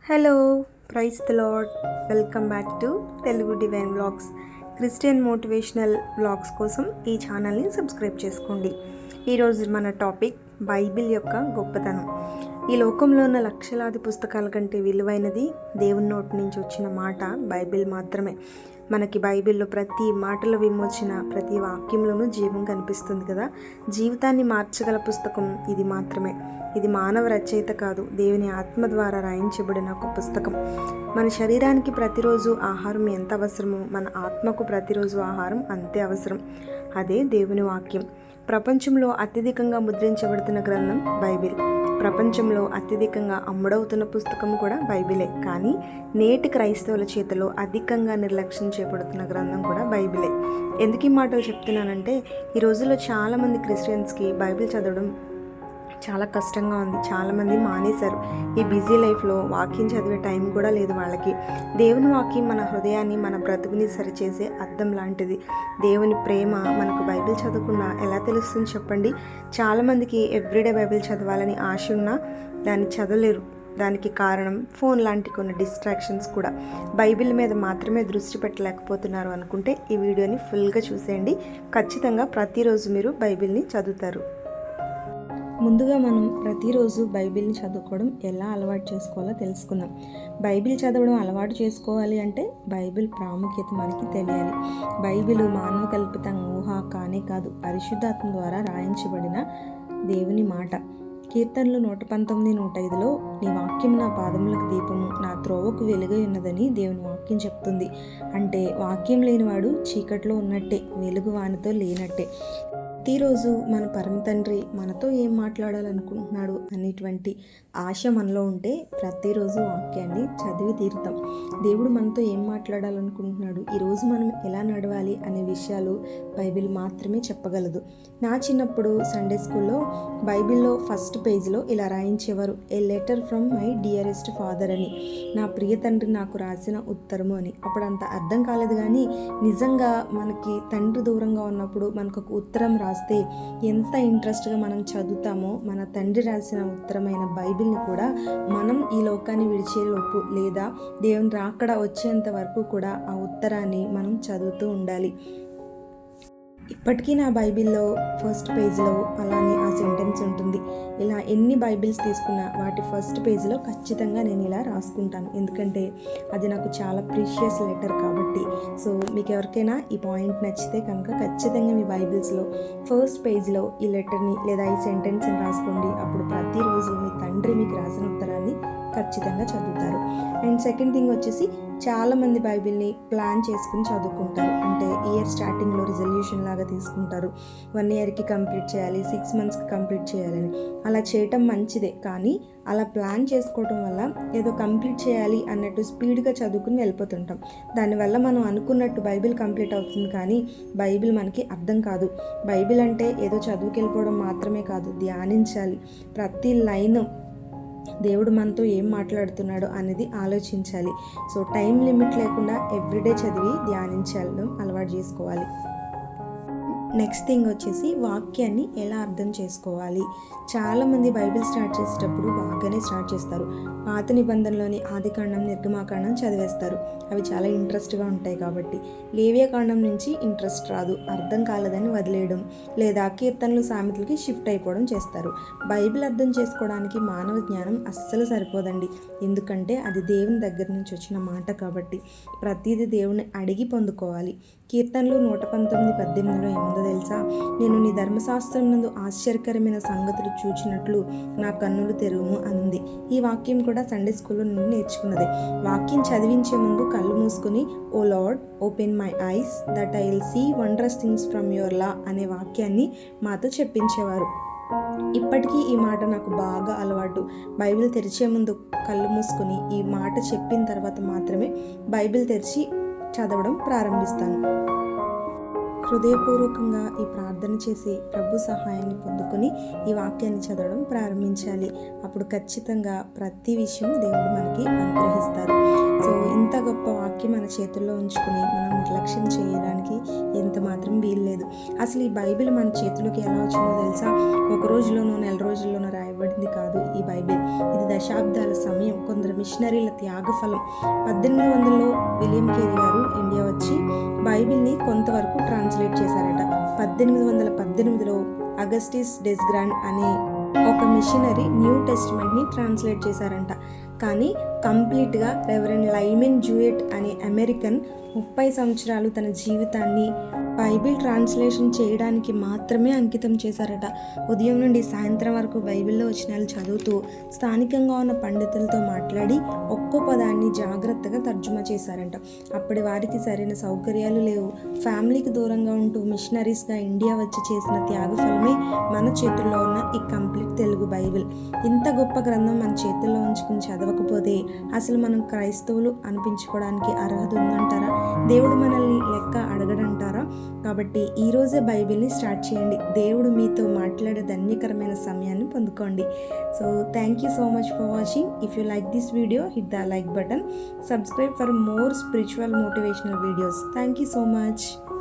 Hello, praise the lord. Welcome back to Telugu divine vlogs. Christian motivational vlogs కోసం ఈ ఛానల్ని subscribe చేసుకోండి. ఈరోజు మన టాపిక్ బైబిల్ యొక్క గొప్పతనం. ఈ లోకంలో ఉన్న లక్షలాది పుస్తకాల కంటే విలువైనది దేవుని నోటి నుంచి వచ్చిన మాట బైబిల్ మాత్రమే. మనకి బైబిల్లో ప్రతి మాటల విమోచన, ప్రతి వాక్యంలోనూ జీవం కనిపిస్తుంది కదా. జీవితాన్ని మార్చగల పుస్తకం ఇది మాత్రమే. ఇది మానవ రచయిత కాదు, దేవుని ఆత్మ ద్వారా రాయించబడిన ఒక పుస్తకం. మన శరీరానికి ప్రతిరోజు ఆహారం ఎంత అవసరమో మన ఆత్మకు ప్రతిరోజు ఆహారం అంతే అవసరం. అదే దేవుని వాక్యం. ప్రపంచంలో అత్యధికంగా ముద్రించబడుతున్న గ్రంథం బైబిల్. ప్రపంచంలో అత్యధికంగా అమ్ముడవుతున్న పుస్తకం కూడా బైబిలే. కానీ నేటి క్రైస్తవుల చేతిలో అధికంగా నిర్లక్ష్యం చేయబడుతున్న గ్రంథం కూడా బైబిలే. ఎందుకు ఈ మాటలు చెప్తున్నానంటే, ఈ రోజుల్లో చాలామంది క్రిస్టియన్స్కి బైబిల్ చదవడం చాలా కష్టంగా ఉంది. చాలామంది మానేశారు. ఈ బిజీ లైఫ్లో వాక్యం చదివే టైం కూడా లేదు వాళ్ళకి. దేవుని వాక్యం మన హృదయాన్ని, మన బ్రతుకుని సరిచేసే అద్దం లాంటిది. దేవుని ప్రేమ మనకు బైబిల్ చదవకుండా ఎలా తెలుస్తుంది చెప్పండి? చాలామందికి ఎవ్రీడే బైబిల్ చదవాలని ఆశ ఉన్నా దాన్ని చదవలేరు. దానికి కారణం ఫోన్ లాంటి కొన్ని డిస్ట్రాక్షన్స్ కూడా. బైబిల్ మీద మాత్రమే దృష్టి పెట్టలేకపోతున్నారు అనుకుంటే ఈ వీడియోని ఫుల్గా చూసేయండి. ఖచ్చితంగా ప్రతిరోజు మీరు బైబిల్ని చదువుతారు. ముందుగా మనం ప్రతిరోజు బైబిల్ని చదువుకోవడం ఎలా అలవాటు చేసుకోవాలో తెలుసుకుందాం. బైబిల్ చదవడం అలవాటు చేసుకోవాలి అంటే బైబిల్ ప్రాముఖ్యత మనకి తెలియాలి. బైబిల్ మానవ కల్పిత ఊహ కానే కాదు, పరిశుద్ధాత్మ ద్వారా రాయించబడిన దేవుని మాట. కీర్తనలు 119:105లో నీ వాక్యం నా పాదములకు దీపము, నా త్రోవకు వెలుగై ఉన్నదని దేవుని వాక్యం చెప్తుంది. అంటే వాక్యం లేనివాడు చీకట్లో ఉన్నట్టే, వెలుగు వానితో లేనట్టే. ప్రతిరోజు మన పరమ తండ్రి మనతో ఏం మాట్లాడాలనుకుంటున్నాడు అనేటువంటి ఆశ మనలో ఉంటే ప్రతిరోజు వాక్యాన్ని చదివి తీరుతాం. దేవుడు మనతో ఏం మాట్లాడాలనుకుంటున్నాడు, ఈరోజు మనం ఎలా నడవాలి అనే విషయాలు బైబిల్ మాత్రమే చెప్పగలదు. నా చిన్నప్పుడు సండే స్కూల్లో బైబిల్లో ఫస్ట్ పేజ్లో ఇలా రాయించేవారు, a letter from my dearest father అని, నా ప్రియ తండ్రి నాకు రాసిన ఉత్తరము అని. అప్పుడు అంత అర్థం కాలేదు, కానీ నిజంగా మనకి తండ్రి దూరంగా ఉన్నప్పుడు మనకు ఒక ఉత్తరం రాస్తే ఎంత ఇంట్రెస్ట్గా మనం చదువుతామో, మన తండ్రి రాసిన ఉత్తరమైన బైబిల్ని కూడా మనం ఈ లోకాన్ని విడిచేలోపు లేదా దేవుని రాకడ వచ్చేంత వరకు కూడా ఆ ఉత్తరాన్ని మనం చదువుతూ ఉండాలి. ఇప్పటికీ నా బైబిల్లో ఫస్ట్ పేజ్లో అలానే ఆ సెంటెన్స్ ఉంటుంది. ఇలా ఎన్ని బైబిల్స్ తీసుకున్నా వాటి ఫస్ట్ పేజ్లో ఖచ్చితంగా నేను ఇలా రాసుకుంటాను, ఎందుకంటే అది నాకు చాలా ప్రీషియస్ లెటర్ కాబట్టి. సో మీకు ఎవరికైనా ఈ పాయింట్ నచ్చితే కనుక ఖచ్చితంగా మీ బైబిల్స్లో ఫస్ట్ పేజ్లో ఈ లెటర్ని లేదా ఈ సెంటెన్స్ని రాసుకోండి. అప్పుడు ప్రతిరోజు మీ తండ్రి మీకు రాసిన ఉత్తరాన్ని ఖచ్చితంగా చదువుతారు. అండ్ సెకండ్ థింగ్ వచ్చేసి, చాలామంది బైబిల్ని ప్లాన్ చేసుకుని చదువుకుంటారు. అంటే ఇయర్ స్టార్టింగ్లో రిజల్యూషన్ లాగా తీసుకుంటారు, 1 ఇయర్కి కంప్లీట్ చేయాలి, 6 మంత్స్కి కంప్లీట్ చేయాలని. అలా చేయటం మంచిదే, కానీ అలా ప్లాన్ చేసుకోవటం వల్ల ఏదో కంప్లీట్ చేయాలి అన్నట్టు స్పీడ్గా చదువుకుని వెళ్ళిపోతుంటాం. దానివల్ల మనం అనుకున్నట్టు బైబిల్ కంప్లీట్ అవుతుంది, కానీ బైబిల్ మనకి అర్థం కాదు. బైబిల్ అంటే ఏదో చదువుకి వెళ్ళిపోవడం మాత్రమే కాదు, ధ్యానించాలి. ప్రతి లైన్ దేవుడు మనతో ఏం మాట్లాడుతున్నాడో అనేది ఆలోచించాలి. సో టైం లిమిట్ లేకుండా ఎవ్రీడే చదివి ధ్యానించడం అలవాటు చేసుకోవాలి. నెక్స్ట్ థింగ్ వచ్చేసి, వాక్యాన్ని ఎలా అర్థం చేసుకోవాలి. చాలామంది బైబిల్ స్టార్ట్ చేసేటప్పుడు బాగానే స్టార్ట్ చేస్తారు. పాత నిబంధనలోని ఆదికాండం, నిర్గమాకాండం చదివేస్తారు. అవి చాలా ఇంట్రెస్ట్గా ఉంటాయి కాబట్టి. లేవియాకాండం నుంచి ఇంట్రెస్ట్ రాదు, అర్థం కాలేదని వదిలేయడం, లేదా కీర్తనలు, సామెతలకి షిఫ్ట్ అయిపోవడం చేస్తారు. బైబిల్ అర్థం చేసుకోవడానికి మానవ జ్ఞానం అస్సలు సరిపోదండి, ఎందుకంటే అది దేవుని దగ్గర నుంచి వచ్చిన మాట కాబట్టి. ప్రతిదీ దేవుని అడిగి పొందుకోవాలి. కీర్తనలు 119:18లో ఏముందో తెలుసా? నేను నీ ధర్మశాస్త్రం నందు ఆశ్చర్యకరమైన సంగతులు చూచినట్లు నా కన్నులు తెరువుము అనుంది. ఈ వాక్యం కూడా సండే స్కూల్లో నుండి నేర్చుకున్నదే. వాక్యం చదివించే ముందు కళ్ళు మూసుకుని, O Lord open my eyes that I will see wondrous things from your law అనే వాక్యాన్ని మాతో చెప్పించేవారు. ఇప్పటికీ ఈ మాట నాకు బాగా అలవాటు. బైబిల్ తెరిచే ముందు కళ్ళు మూసుకుని ఈ మాట చెప్పిన తర్వాత మాత్రమే బైబిల్ తెరిచి చదవడం ప్రారంభిస్తాను. హృదయపూర్వకంగా ఈ ప్రార్థన చేసి ప్రభు సహాయాన్ని పొందుకొని ఈ వాక్యాన్ని చదవడం ప్రారంభించాలి. అప్పుడు ఖచ్చితంగా ప్రతి విషయం దేవుడు మనకి అనుగ్రహిస్తారు. సో ఇంత గొప్ప వాక్యం మన చేతుల్లో ఉంచుకుని మనం నిర్లక్ష్యం చేయడానికి ఎంత మాత్రం వీల్లేదు. అసలు ఈ బైబిల్ మన చేతిలోకి ఎలా వచ్చిందో తెలుసా? ఒక రోజులోనో నెల రోజుల్లోనో రాయబడింది కాదు ఈ బైబిల్. ఇది దశాబ్దాల సమయం, కొందరు మిషనరీల త్యాగఫలం. 1800లో విలియం కేరీ గారు ఇండియా వచ్చి బైబిల్ని కొంతవరకు ట్రాన్స్లేట్ చేశారట. 1818లో అగస్టిస్ డెస్గ్రాండ్ అనే ఒక మిషనరీ న్యూ టెస్టిమెంట్ని ట్రాన్స్లేట్ చేశారంట. కానీ కంప్లీట్గా రెవరెండ్ లైమెన్ జూయెట్ అనే అమెరికన్ 30 సంవత్సరాలు తన జీవితాన్ని బైబిల్ ట్రాన్స్లేషన్ చేయడానికి మాత్రమే అంకితం చేశారట. ఉదయం నుండి సాయంత్రం వరకు బైబిల్లో వచనాలు చదువుతూ స్థానికంగా ఉన్న పండితులతో మాట్లాడి ఒక్కో పదాన్ని జాగ్రత్తగా తర్జుమా చేశారంట. అప్పటి వారికి సరైన సౌకర్యాలు లేవు. ఫ్యామిలీకి దూరంగా ఉంటూ మిషనరీస్గా ఇండియా వచ్చి చేసిన త్యాగఫలమే మన చేతుల్లో ఉన్న ఈ కంప్లీట్ తెలుగు బైబిల్. ఇంత గొప్ప గ్రంథం మన చేతుల్లో ఉంచుకుని చదవకపోతే అసలు మనం క్రైస్తవులు అనిపించుకోవడానికి అర్హత ఉందంటారా? దేవుడు మనల్ని లెక్క అడగడంటారా? కాబట్టి ఈరోజే బైబిల్ని స్టార్ట్ చేయండి. దేవుడు మీతో మాట్లాడే ధన్యకరమైన సమయాన్ని పొందుకోండి. So thank you so much for watching. If you like this video, hit the like button. Subscribe for more spiritual motivational videos. Thank you so much.